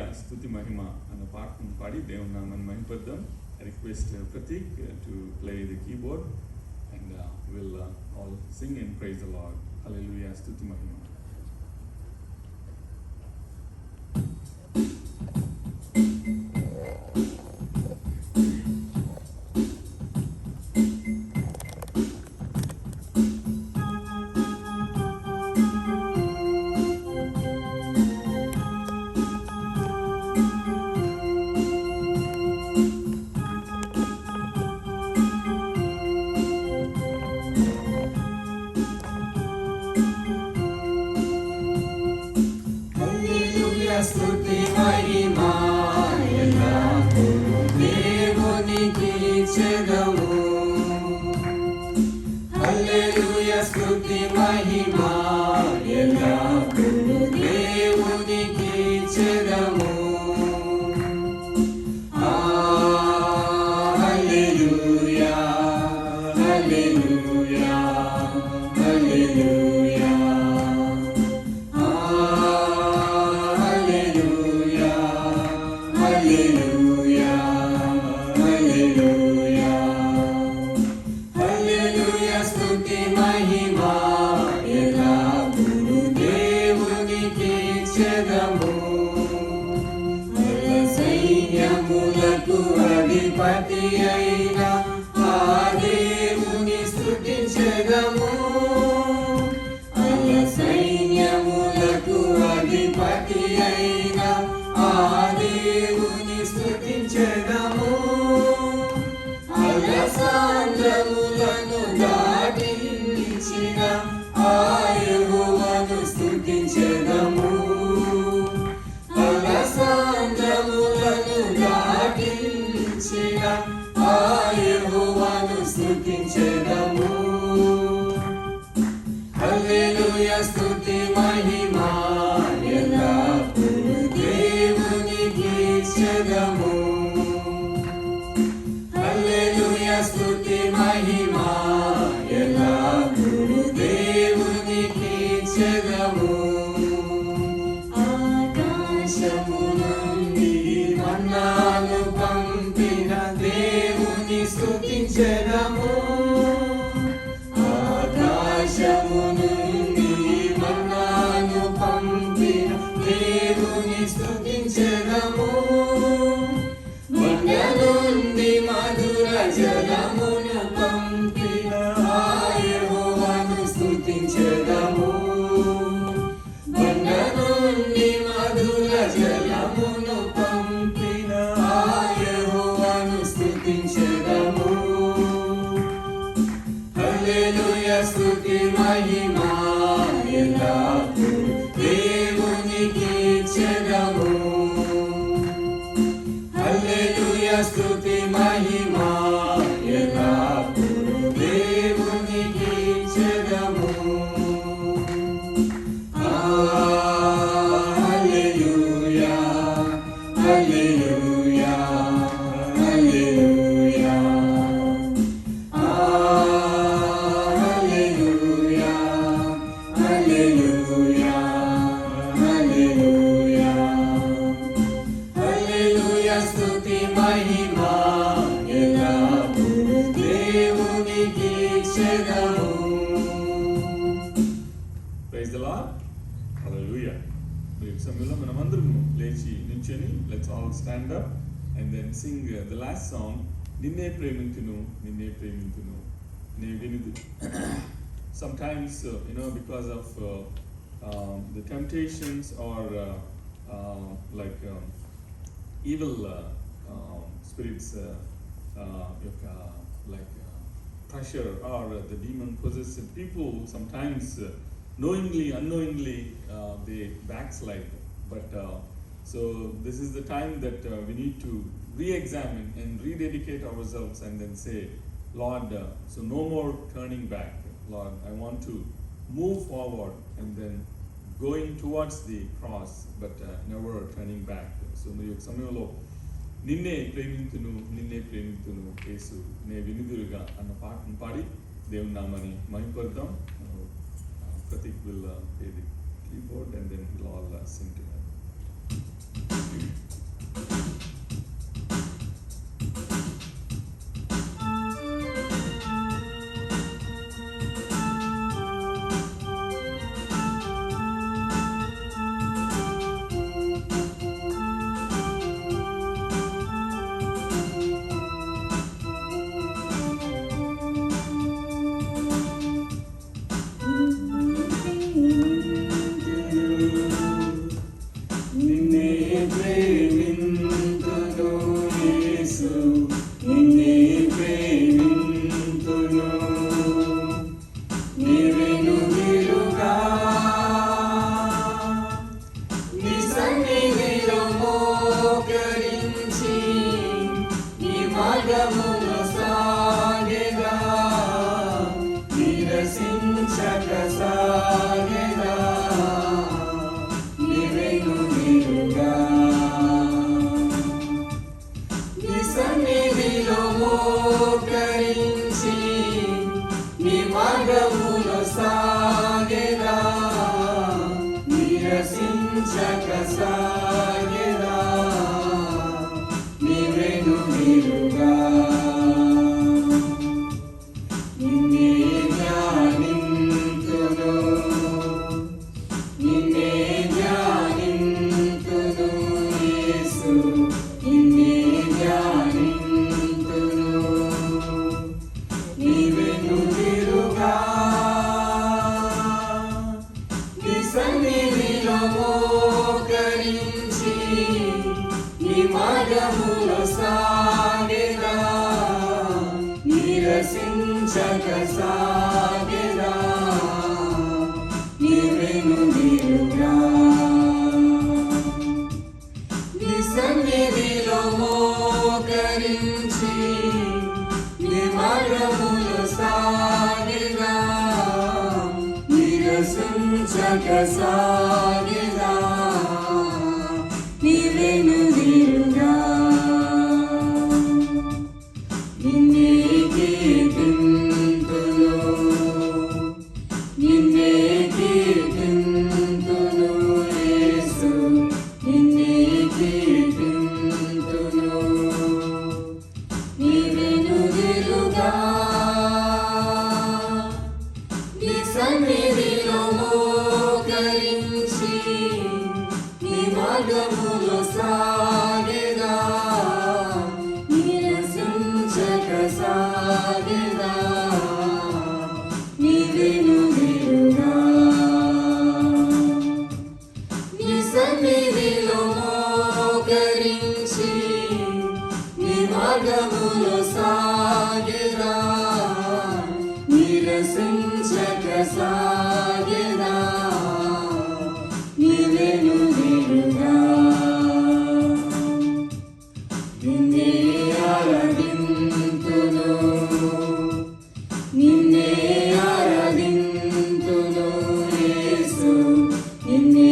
హల్లెలూయా స్తుతి మహిమ అన్న పాటను పాడి దేవుని నామాన్ని మహిమపడదాం. I request Pratik to play the keyboard and we'll all sing and praise the Lord. Hallelujah స్తుతి మహిమ. స్తుతి మహిమా ఎల్లప్పుడూ దేవునికి చెదము. హల్లెలూయా స్తుతి మహిమా ఎల్లప్పుడూ దేవునికి చెదము. హల్లెలూయా హల్లెలూయా హల్లెలూయా సైన్యములకు అధిపతి అయిన ఆ దేవుని స్తుతించెదము. సైన్యములకు అధిపతి అయిన ఆ దేవుని స్తుతించెదము. అలసాంద్రములను దాటించిన ఆ యెహోవాను స్తుతించెదము. అలసాంద్రములను దాటించిన ఆ యెహోవాను స్తుతించెదము. హల్లెలూయా స్తుతి మహిమా ఎల్లప్పుడూ దేవునికి చెదము. హల్లెలూయా స్తుతి మహిమా ఎల్లప్పుడూ దేవునికి చెదము. ఆకాశము నుండి మన్నాను పంపిన దేవుని స్తుతించెదము. ఆకాశము నుండి మన్నాను పంపిన దేవుని స్తుతించెదము. బండ నుండి మధుర జలమును పంపిన ఆ యెహోవాను స్తుతించెదము. బండ నుండి మధుర జలమును పంపిన ఆ యెహోవాను స్తుతించెదము. హల్లెలూయా స్తుతి మహిమా ఎల్లప్పుడూ దేవునికి చెదము. హల్లెలూయా స్తుతి మహిమా ఎల్లప్పుడూ దేవునికి చెదము. హల్లెలూయా హల్లెలూయా హల్లెలూయా హల్లెలూయా హల్లెలూయా హల్లెలూయా హల్లెలూయా స్తుతి మహిమా ఎల్లప్పుడూ దేవునికి చెదము. Praise the Lord. Hallelujah. ఈ సమయంలో మనమందరము లేచి నిల్చొని let's all stand up and then sing the last song, నిన్నే ప్రేమింతును నిన్నే ప్రేమింతును నే వినుదు. Sometimes because of the temptations or evil spirits pressure or the demon possessed people sometimes knowingly unknowingly they backslide, but so this is the time that we need to re-examine and rededicate ourselves and then say, Lord, so no more turning back. Lord, I want to move forward and then going towards the cross, but never turning back. So ఈ సమయంలో నిన్నే ప్రేమింతును యేసు నే వినుదురుగా అన్న పాటను పాడి దేవుని నామాన్ని మహిమపడదాం. Pratik will play the keyboard and then we'll all sing together. నిన్నే ప్రేమింతును యేసు, నిన్నే ప్రేమింతును. నీవెను నిలుగా నీ సన్నిధిలో మోకరించి నీ మార్గములో సాగెదా, నిరసించక సాగెదా. నీవెను నిలుగా నీ సన్నిధిలో మోకరించి నీ మార్గములో సాగెదా, నిరసించక సాగెదా. నీవెను నిలుగా నిన్నే ధ్యానింతును, నిన్నే ధ్యానింతును యేసు, నిన్నే ధ్యానింతును. నీవెను నిలుగా నీ సన్నిధిలో మోకరించి నీ మార్గములో సాగెదా, నిరసించక సాగెదా. నీవెను నిలుగా నీ సన్నిధిలో మోకరించి నీ మార్గములో సాగెదా, నిరసించక సాగెదా. నీవెను నిలుగా నిన్నే కీర్తింతును, నిన్నే కీర్తింతును యేసు, నిన్నే కీర్తింతును. నీవెను నిలుగా నీ సన్నిధిలో మోకరించి నీ మార్గములో సాగెదా, నిరసించక సాగెదా. నీవెను నిలుగా నీ సన్నిధిలో మోకరించి నీ మార్గములో సాగెదా, నిరసించక సాగెదా. నీవెను నిలుగా నిన్నే ఆరాధింతును, నిన్నే ఆరాధింతును యేసు, నిన్నే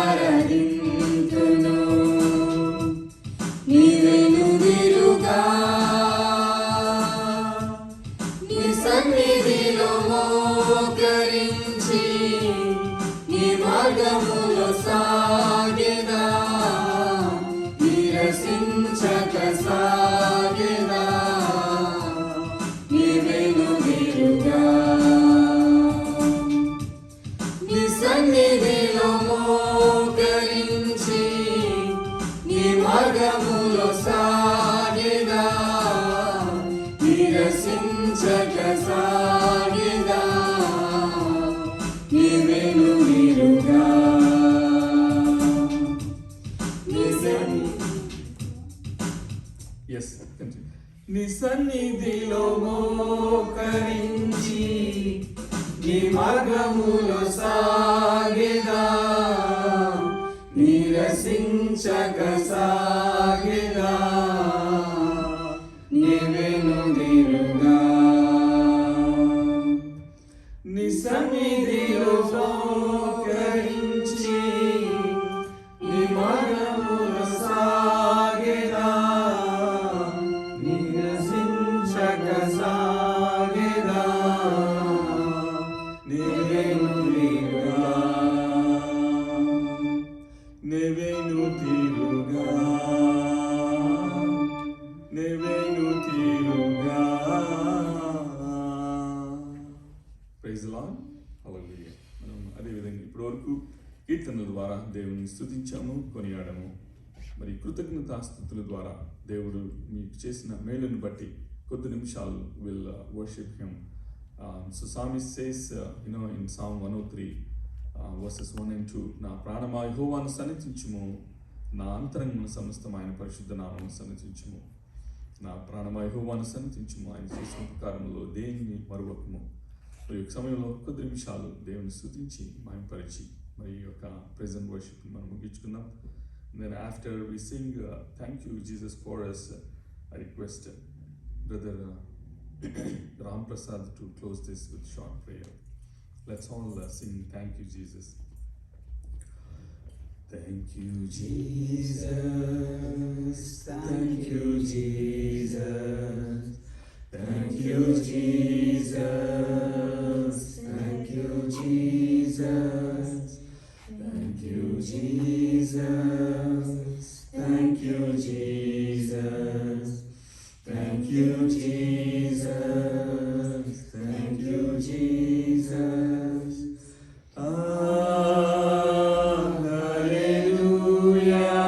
ఆరాధింతును. నీవెను నిలుగా నీ సన్నిధిలో మోకరించి నీ మార్గములో సాగెదా, నిరసించక సాగెదా. నీవెను నిలుగా నీ సన్నిధిలో మోకరించి నీ మార్గములో సాగెదా, నిరసించక సాగెదా. నీవెను నిలుగా నీ Yes, continue. నీ సన్నిధిలో మోకరించి నీ మార్గములో సాగెదా, నిరసించక సాగెదా. నీవెను నిలుగా నీ సన్నిధిలో మోకరించి నీ మార్గములో సాగెదా, నిరసించక సాగెదా. నీవెను నిలుగా నీవెను నిలుగా ప్రైజ్ లార్డ్, హల్లెలూయా. మనం అదేవిధంగా ఇప్పటివరకు కీర్తనల ద్వారా దేవుని స్తుతించాము, కొనియాడము. మరి కృతజ్ఞతాస్తుతుల ద్వారా దేవుడు మీకు చేసిన మేలును బట్టి కొద్ది నిమిషాలు will worship him. So psalmist says, in Psalm 103, verses 1 and 2, నా ప్రాణమా యెహోవాను సన్నిధించుము, నా అంతరంగమున సమస్తం ఆయన పరిశుద్ధ నామమును సన్నిధించుము. నా ప్రాణమా యెహోవాను సన్నిధించుము, ఆయన చేసిన ఉపకారములో దేనిని మరువకము. మరి ఈ సమయంలో కొద్ది నిమిషాలు దేవుని స్తుతించి మహిమపరిచి మరి ఈ యొక్క ప్రెజెంట్ వర్షిప్ మనం ముగించుకుందాం. Then after we sing Thank You Jesus Chorus, I request Brother Ram Prasad to close this with short prayer. Let's all sing Thank You Jesus. Thank you Jesus, Thank you, Jesus. Thank you, Jesus. Thank you, Jesus. Thank you, Jesus. Thank you, Jesus. Thank you, Jesus. Thank you, Jesus. Hallelujah.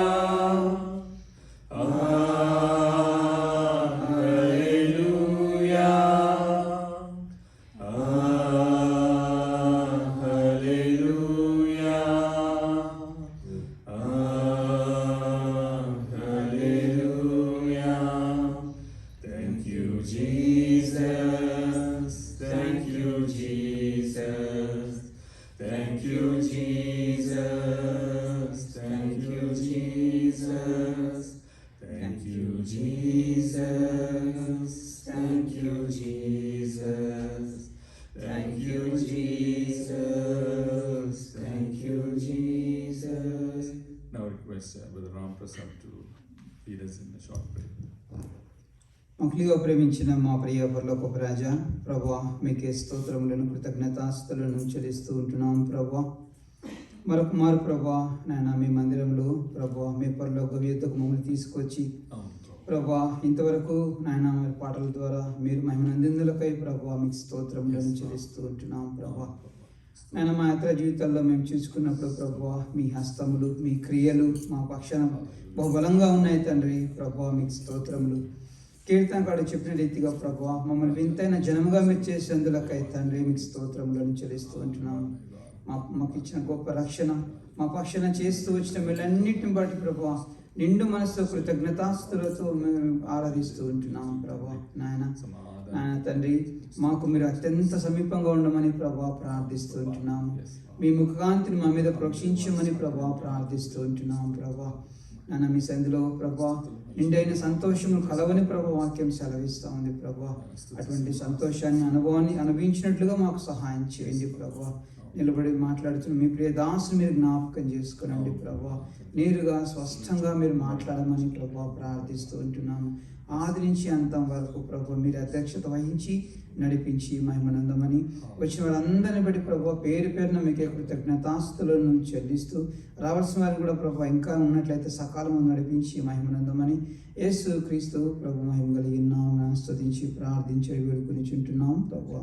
Hallelujah. Hallelujah. Hallelujah. Thank you, Jesus. Thank you, Jesus. Thank you, Jesus. Thank you, Jesus. Thank you, Jesus. Thank you, Jesus. Thank you, Jesus. Thank you, Jesus. now request Brother Ram Prasad to lead us in a short prayer. మక్కువగా ప్రేమించిన మా ప్రియ పరలోకపు రాజా, ప్రభువా మీకే స్తోత్రములను కృతజ్ఞతాస్తులను చెల్లిస్తూ ఉంటున్నాం. ప్రభువా మరొక మారు ప్రభువా నాయన మీ మందిరంలో ప్రభువా మీ పరలోక యుద్ధకు మమ్మల్ని తీసుకొచ్చి ప్రభువా ఇంతవరకు నాయన మీ పాటల ద్వారా మీరు మహిమనందిందులకై ప్రభువా మీకు స్తోత్రములను చెల్లిస్తూ ఉంటున్నాం. ప్రభువా నాయన మా యాత్ర జీవితాల్లో మేము చూసుకున్నప్పుడు ప్రభువా మీ హస్తములు మీ క్రియలు మా పక్షాన బహుబలంగా ఉన్నాయి తండ్రి. ప్రభువా మీకు స్తోత్రములు. కీర్తనకాడు చెప్పిన రీతిగా ప్రభువా మమ్మల్ని వింతైన జనముగా మీరు చేసేందులకై తండ్రి మీకు స్తోత్రములను చెల్లిస్తూ ఉంటున్నాము. మాకు ఇచ్చిన గొప్ప రక్షణ మా పక్షాన చేస్తూ వచ్చిన వీళ్ళన్నిటిని బట్టి ప్రభువా నిండు మనసు కృతజ్ఞతాస్తులతో మేము ఆరాధిస్తూ ఉంటున్నాము. ప్రభువా నాయన తండ్రి మాకు మీరు అత్యంత సమీపంగా ఉండమని ప్రభువా ప్రార్థిస్తూ ఉంటున్నాము. మీ ముఖకాంతిని మా మీద ప్రోక్షించమని ప్రభువా ప్రార్థిస్తూ ఉంటున్నాము. ప్రభువా నాన్న మీ సంధిలో ప్రభా నిండైన సంతోషము కలవని ప్రభా వాక్యం సెలవిస్తూ ఉంది. ప్రభా అటువంటి సంతోషాన్ని అనుభవాన్ని అనుభవించినట్లుగా మాకు సహాయం చేయండి. ప్రభా నిలబడి మాట్లాడుతున్న మీ ప్రియ దాసుని మీరు జ్ఞాపకం చేసుకునండి. ప్రభా నేరుగా స్పష్టంగా మీరు మాట్లాడమని ప్రభా ప్రార్థిస్తూ ఉంటున్నాము. ఆది నుంచి అంతం వరకు ప్రభు మీరు అధ్యక్షత వహించి నడిపించి మహిమనందమని వచ్చిన వాళ్ళందరిని బట్టి ప్రభు పేరు పేరున మీకే కృతజ్ఞతాస్తులను చెల్లిస్తూ రావాల్సిన వారిని కూడా ప్రభు ఇంకా ఉన్నట్లయితే సకాలంలో నడిపించి మహిమనందమని యేసు క్రీస్తు ప్రభు మహిమ కలిగిన నామమున స్తుతించి ప్రార్థించి వేడుకొని చుంటున్నాం ప్రభు.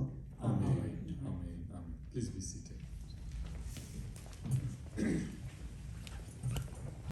Amen. Amen. Amen. Please be seated.